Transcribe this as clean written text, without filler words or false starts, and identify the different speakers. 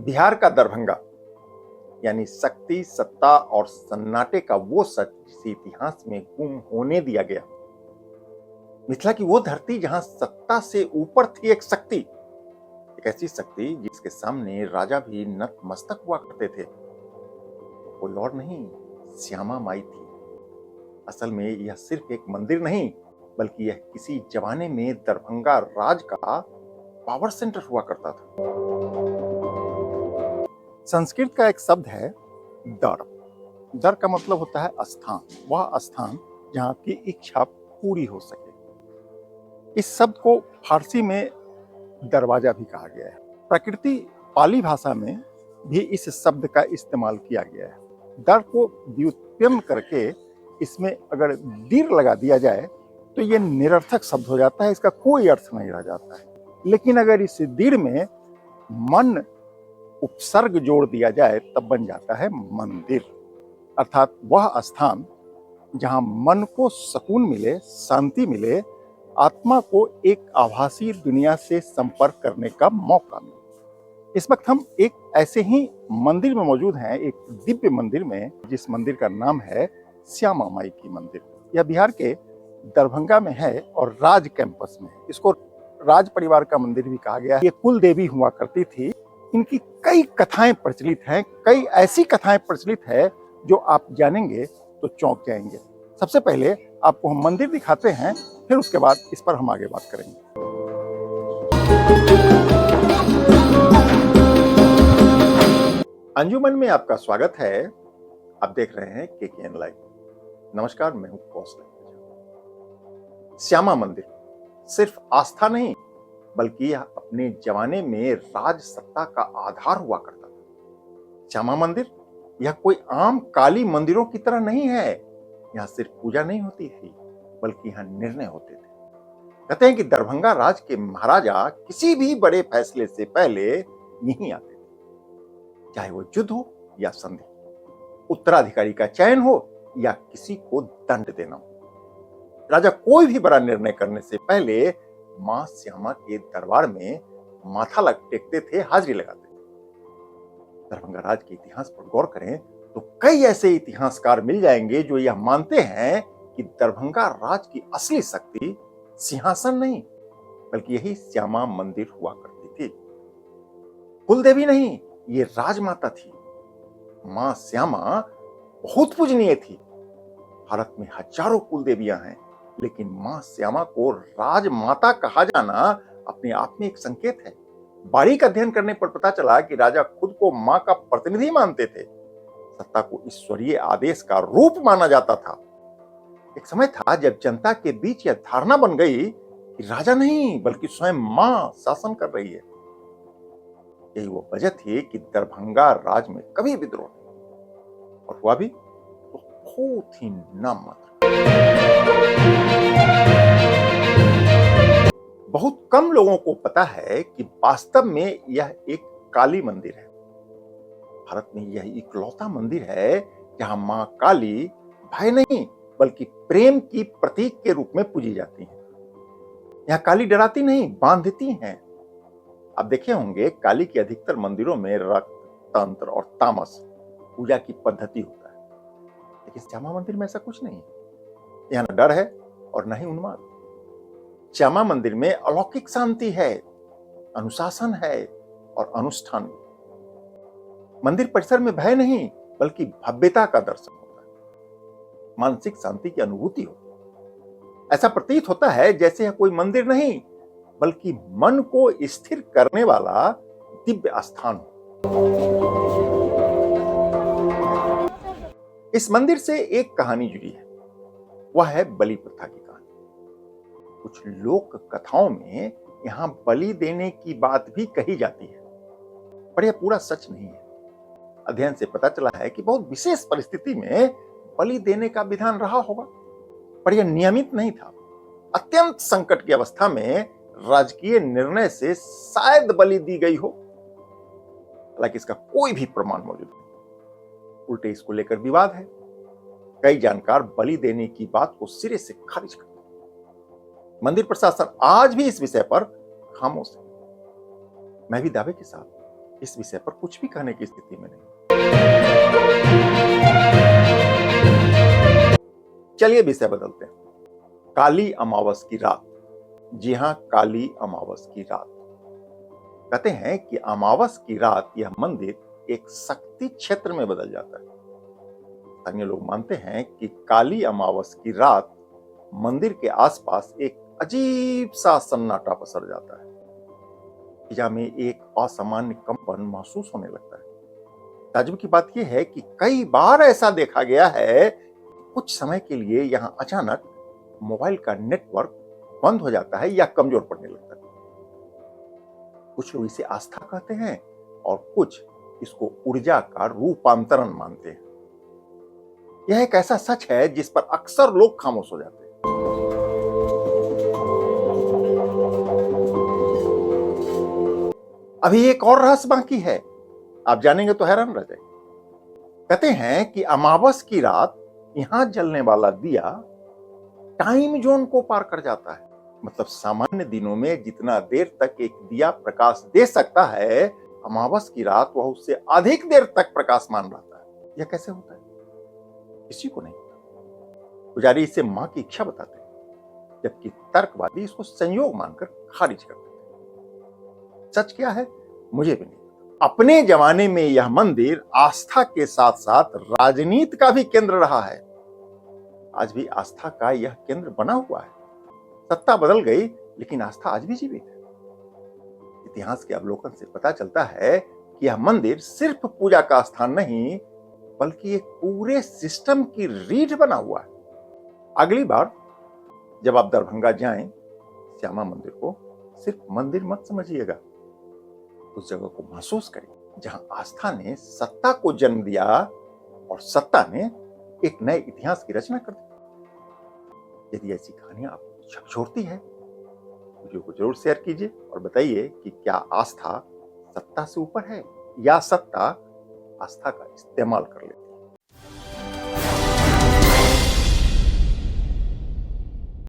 Speaker 1: बिहार का दरभंगा यानी शक्ति, सत्ता और सन्नाटे का वो सच जिसे इतिहास में गुम होने दिया गया। मिथिला की वो धरती जहां सत्ता से ऊपर थी एक शक्ति, एक ऐसी शक्ति जिसके सामने राजा भी नतमस्तक हुआ करते थे। कोई और नहीं, श्यामा माई थी। असल में यह सिर्फ एक मंदिर नहीं, बल्कि यह किसी जमाने में दरभंगा राज का पावर सेंटर हुआ करता था। संस्कृत का एक शब्द है दर। दर का मतलब होता है स्थान, वह स्थान जहां की इच्छा पूरी हो सके। इस शब्द को फारसी में दरवाजा भी कहा गया है। प्रकृति पाली भाषा में भी इस शब्द का इस्तेमाल किया गया है। दर को व्युत्पन्न करके इसमें अगर दीर लगा दिया जाए तो ये निरर्थक शब्द हो जाता है, इसका कोई अर्थ नहीं रह जाता है। लेकिन अगर इस दीर में मन उपसर्ग जोड़ दिया जाए तब बन जाता है मंदिर, अर्थात वह स्थान जहां मन को सुकून मिले, शांति मिले, आत्मा को एक आभासी दुनिया से संपर्क करने का मौका मिले। इस वक्त हम एक ऐसे ही मंदिर में मौजूद हैं, एक दिव्य मंदिर में, जिस मंदिर का नाम है श्यामा माई की मंदिर। यह बिहार के दरभंगा में है और राज कैंपस में है। इसको राज परिवार का मंदिर भी कहा गया है। ये कुल देवी हुआ करती थी। इनकी कई कथाएं प्रचलित हैं, कई ऐसी कथाएं प्रचलित है जो आप जानेंगे तो चौंक जाएंगे। सबसे पहले आपको हम मंदिर दिखाते हैं, फिर उसके बाद इस पर हम आगे बात करेंगे। अंजुमन में आपका स्वागत है। आप देख रहे हैं KKN लाइव। नमस्कार, मैं हूं कौशल। श्यामा मंदिर सिर्फ आस्था नहीं, बल्कि यह अपने जमाने में राज सत्ता का आधार हुआ करता था। श्यामा मंदिर यह कोई आम काली मंदिरों की तरह नहीं है। यहां सिर्फ पूजा नहीं होती थी, बल्कि यहां निर्णय होते थे। कहते हैं कि दरभंगा राज के महाराजा किसी भी बड़े फैसले से पहले यहीं आते थे, चाहे वो युद्ध हो या संधि, उत्तराधिकारी का चयन हो या किसी को दंड देना हो। राजा कोई भी बड़ा निर्णय करने से पहले मां श्यामा के दरबार में माथा टेकते थे, हाजिरी लगाते थे। दरभंगा राज के इतिहास पर गौर करें तो कई ऐसे इतिहासकार मिल जाएंगे जो यह मानते हैं कि दरभंगा राज की असली शक्ति सिंहासन नहीं, बल्कि यही श्यामा मंदिर हुआ करती थी। कुलदेवी नहीं, ये राजमाता थी। मां श्यामा बहुत पूजनीय थी। भारत में हजारों कुलदेवियां हैं, लेकिन मां श्यामा को राजमाता कहा जाना अपने आप में एक संकेत है। बारीक अध्ययन करने पर पता चला कि राजा खुद को मां का प्रतिनिधि मानते थे। सत्ता को ईश्वरीय आदेश का रूप माना जाता था। एक समय था जब जनता के बीच यह धारणा बन गई कि राजा नहीं, बल्कि स्वयं मां शासन कर रही है। यही वो वजह थी कि दरभंगा राज में कभी विद्रोह नहीं, और हुआ भी तो बहुत ही नाममात्र। बहुत कम लोगों को पता है कि वास्तव में यह एक काली मंदिर है। भारत में यह इकलौता मंदिर है जहां मां काली भय नहीं, बल्कि प्रेम की प्रतीक के रूप में पूजी जाती हैं। यहां काली डराती नहीं, बांधती हैं। आप देखे होंगे काली के अधिकतर मंदिरों में रक्त, तंत्र और तामस पूजा की पद्धति होता है, लेकिन श्यामा मंदिर में ऐसा कुछ नहीं है। यहां न डर है और न ही उन्माद। श्यामा मंदिर में अलौकिक शांति है, अनुशासन है और अनुष्ठान। मंदिर परिसर में भय नहीं, बल्कि भव्यता का दर्शन होता है, मानसिक शांति की अनुभूति होती है। ऐसा प्रतीत होता है जैसे यह कोई मंदिर नहीं, बल्कि मन को स्थिर करने वाला दिव्य स्थान हो। इस मंदिर से एक कहानी जुड़ी है, वह है बलि प्रथा की कहानी। कुछ लोक कथाओं में यहां बलि देने की बात भी कही जाती है, पर यह पूरा सच नहीं है। अध्ययन से पता चला है कि बहुत विशेष परिस्थिति में बलि देने का विधान रहा होगा, पर यह नियमित नहीं था। अत्यंत संकट की अवस्था में राजकीय निर्णय से शायद बलि दी गई हो, हालांकि इसका कोई भी प्रमाण मौजूद नहीं। उल्टे इसको लेकर विवाद है। कई जानकार बलि देने की बात को सिरे से खारिज करते हैं। मंदिर प्रशासन आज भी इस विषय पर खामोश है। मैं भी दावे के साथ इस विषय पर कुछ भी कहने की स्थिति में नहीं। चलिए विषय बदलते हैं। काली अमावस की रात। जी हां, काली अमावस की रात। कहते हैं कि अमावस की रात यह मंदिर एक शक्ति क्षेत्र में बदल जाता है। स्थानीय लोग मानते हैं कि काली अमावस की रात मंदिर के आसपास एक अजीब सा सन्नाटा पसर जाता है। फिजा में एक असामान्य कंपन महसूस होने लगता है। ताज्जुब की बात यह है कि कई बार ऐसा देखा गया है, कुछ समय के लिए यहां अचानक मोबाइल का नेटवर्क बंद हो जाता है या कमजोर पड़ने लगता है। कुछ लोग इसे आस्था कहते हैं और कुछ इसको ऊर्जा का रूपांतरण मानते हैं। यह एक ऐसा सच है जिस पर अक्सर लोग खामोश हो जाते हैं। अभी एक और रहस्य बाकी है, आप जानेंगे तो हैरान रह जाएंगे। कहते हैं कि अमावस की रात यहां जलने वाला दिया टाइम जोन को पार कर जाता है। मतलब सामान्य दिनों में जितना देर तक एक दिया प्रकाश दे सकता है, अमावस की रात वह उससे अधिक देर तक प्रकाशमान रहता है। यह कैसे होता है, किसी को नहीं पता। पुजारी इसे मां की इच्छा बताते हैं, जबकि तर्कवादी इसको संयोग मानकर खारिज कर देते हैं। सच क्या है मुझे भी नहीं पता। अपने जमाने में यह मंदिर आस्था के साथ साथ राजनीति का भी केंद्र रहा है। आज भी आस्था का यह केंद्र बना हुआ है। सत्ता बदल गई लेकिन आस्था आज भी जीवित है। इतिहास के अवलोकन से पता चलता है कि यह मंदिर सिर्फ पूजा का स्थान नहीं, बल्कि एक पूरे सिस्टम की रीढ़ बना हुआ है। अगली बार जब आप दरभंगा जाएं, श्यामा मंदिर को सिर्फ मंदिर मत समझिएगा, उस जगह को महसूस करिए जहां आस्था ने सत्ता को जन्म दिया और सत्ता ने एक नए इतिहास की रचना कर दी। यदि ऐसी कहानियां आपको झकझोरती है, वीडियो को जरूर शेयर कीजिए और बताइए कि क्या आस्था सत्ता से ऊपर है या सत्ता आस्था का इस्तेमाल कर ले।